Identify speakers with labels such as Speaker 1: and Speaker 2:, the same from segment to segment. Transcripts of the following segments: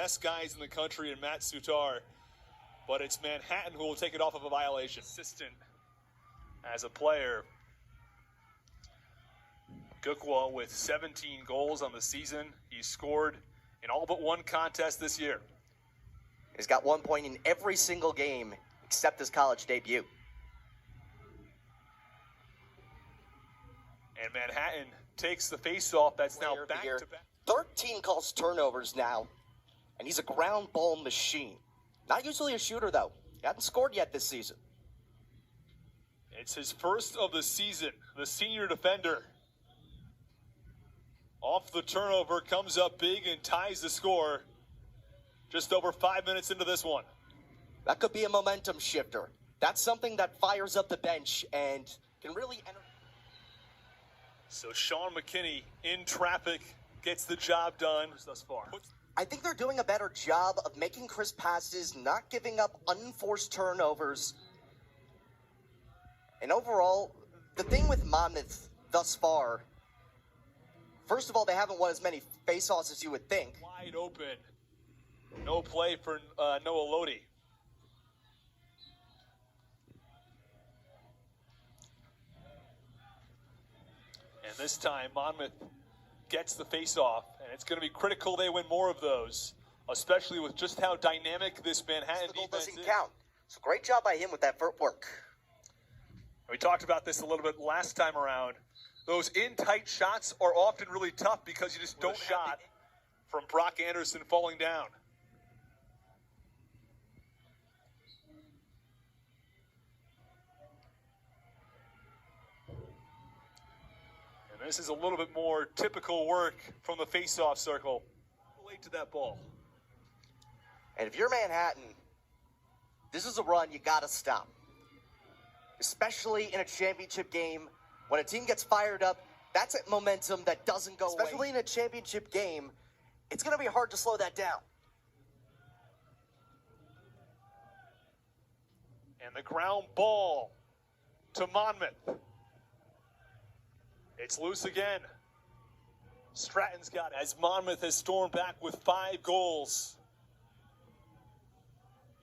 Speaker 1: best guys in the country in Matt Soutar, but it's Manhattan who will take it off of a violation. Assistant as a player. Gukwa with 17 goals on the season. He's scored in all but one contest this year.
Speaker 2: He's got 1 point in every single game except his college debut.
Speaker 1: And Manhattan takes the face-off. That's now back-to-back.
Speaker 2: 13 calls turnovers now, and he's a ground ball machine. Not usually a shooter, though. He hasn't scored yet this season.
Speaker 1: It's his first of the season. The senior defender off the turnover comes up big and ties the score just over 5 minutes into this one.
Speaker 2: That could be a momentum shifter. That's something that fires up the bench and can really enter.
Speaker 1: So Sean McKinney in traffic gets the job done thus far.
Speaker 2: I think they're doing a better job of making crisp passes, not giving up unforced turnovers. And overall, the thing with Monmouth thus far, first of all, they haven't won as many faceoffs as you would think.
Speaker 1: Wide open. No play for Noah Lodi. And this time, Monmouth gets the face-off, and it's going to be critical they win more of those, especially with just how dynamic this Manhattan defense
Speaker 2: doesn't count. So great job by him with that footwork.
Speaker 1: We talked about this a little bit last time around. Those in-tight shots are often really tough because you just don't shot from Brock Anderson falling down. And this is a little bit more typical work from the face-off circle. Late to that ball.
Speaker 2: And if you're Manhattan, this is a run you got to stop. Especially in a championship game, when a team gets fired up, that's a momentum that doesn't go away. Especially in a championship game, it's going to be hard to slow that down.
Speaker 1: And the ground ball to Monmouth. It's loose again. Stratton's got it as Monmouth has stormed back with 5 goals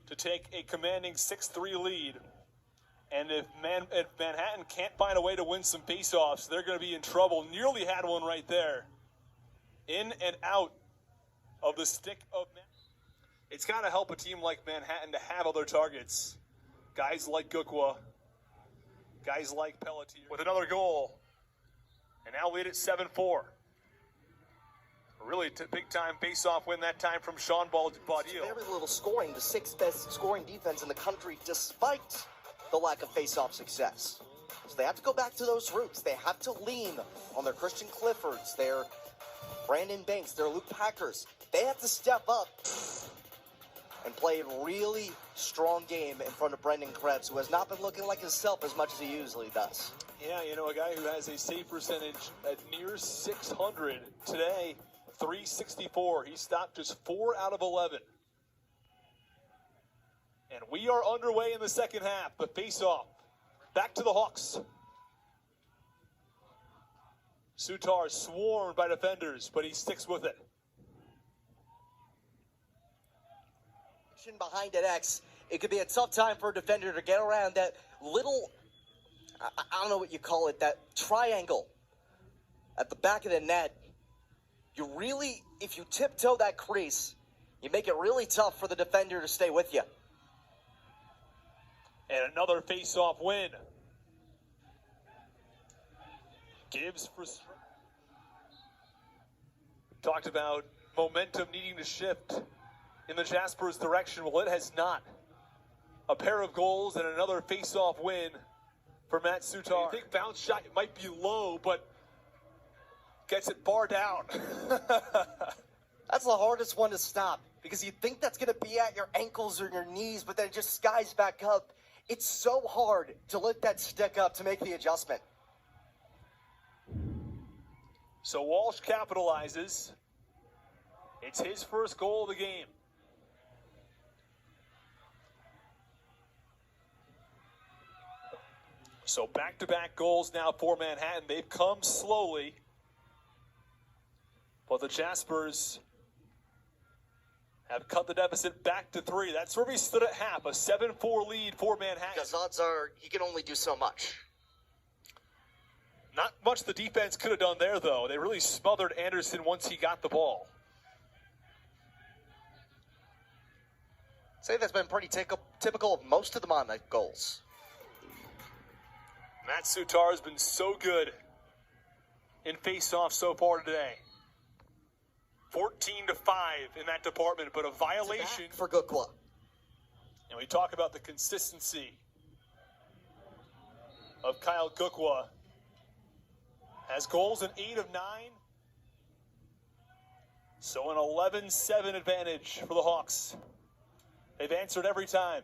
Speaker 1: to take a commanding 6-3 lead. And if Manhattan can't find a way to win some faceoffs, they're going to be in trouble. Nearly had one right there. In and out of the stick of Manhattan. It's got to help a team like Manhattan to have other targets. Guys like Gukwa, guys like Pelletier with another goal. And now lead at 7-4. Really big-time face-off win that time from Sean Baudil.
Speaker 2: Very little scoring, the 6th best scoring defense in the country, despite the lack of face-off success. So they have to go back to those roots. They have to lean on their Christian Cliffords, their Brandon Banks, their Luke Packers. They have to step up and play a really strong game in front of Brendan Krebs, who has not been looking like himself as much as he usually does.
Speaker 1: Yeah, you know, a guy who has a save percentage at near 600 today, 364. He stopped just 4 out of 11. And we are underway in the second half. The face-off. Back to the Hawks. Soutar swarmed by defenders, but he sticks with it.
Speaker 2: Behind an X, it could be a tough time for a defender to get around that little, I don't know what you call it, that triangle at the back of the net. You really, if you tiptoe that crease, you make it really tough for the defender to stay with you.
Speaker 1: And another face-off win. Gibbs for... Talked about momentum needing to shift in the Jaspers' direction. Well, it has not. A pair of goals and another face-off win for Matt Soutar. I think bounce shot might be low, but gets it far down.
Speaker 2: That's the hardest one to stop, because you think that's going to be at your ankles or your knees, but then it just skies back up. It's so hard to lift that stick up to make the adjustment.
Speaker 1: So Walsh capitalizes. It's his first goal of the game. So back-to-back goals now for Manhattan. They've come slowly. But the Jaspers have cut the deficit back to 3. That's where we stood at half, a 7-4 lead for Manhattan.
Speaker 2: Because odds are he can only do so much.
Speaker 1: Not much the defense could have done there, though. They really smothered Anderson once he got the ball.
Speaker 2: Say that's been pretty typical of most of the Monmouth goals.
Speaker 1: Matt Soutar has been so good in face-off so far today. 14-5 in that department, but a violation
Speaker 2: for Gukwa.
Speaker 1: And we talk about the consistency of Kyle Gukwa. Has goals in 8 of 9. So an 11-7 advantage for the Hawks. They've answered every time.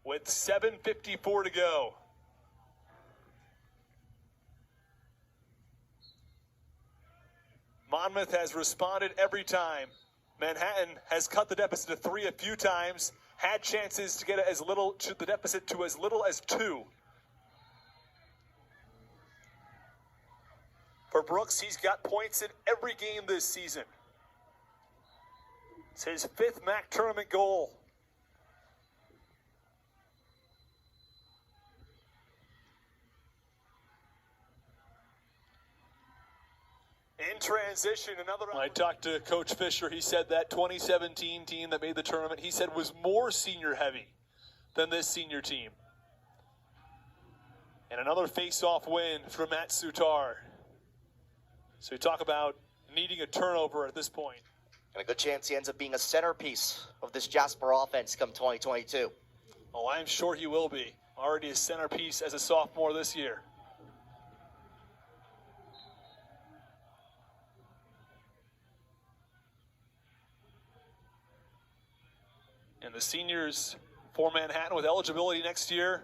Speaker 1: With 7:54 to go. Monmouth has responded every time. Manhattan has cut the deficit to 3 a few times. Had chances to get it the deficit to as little as 2. For Brooks, he's got points in every game this season. It's his 5th MAAC tournament goal. In transition, I talked to Coach Fisher. He said that 2017 team that made the tournament, he said, was more senior heavy than this senior team. And another face-off win for Matt Soutar. So we talk about needing a turnover at this point.
Speaker 2: And a good chance he ends up being a centerpiece of this Jasper offense come 2022.
Speaker 1: Oh, I'm sure he will be. Already a centerpiece as a sophomore this year. And the seniors for Manhattan with eligibility next year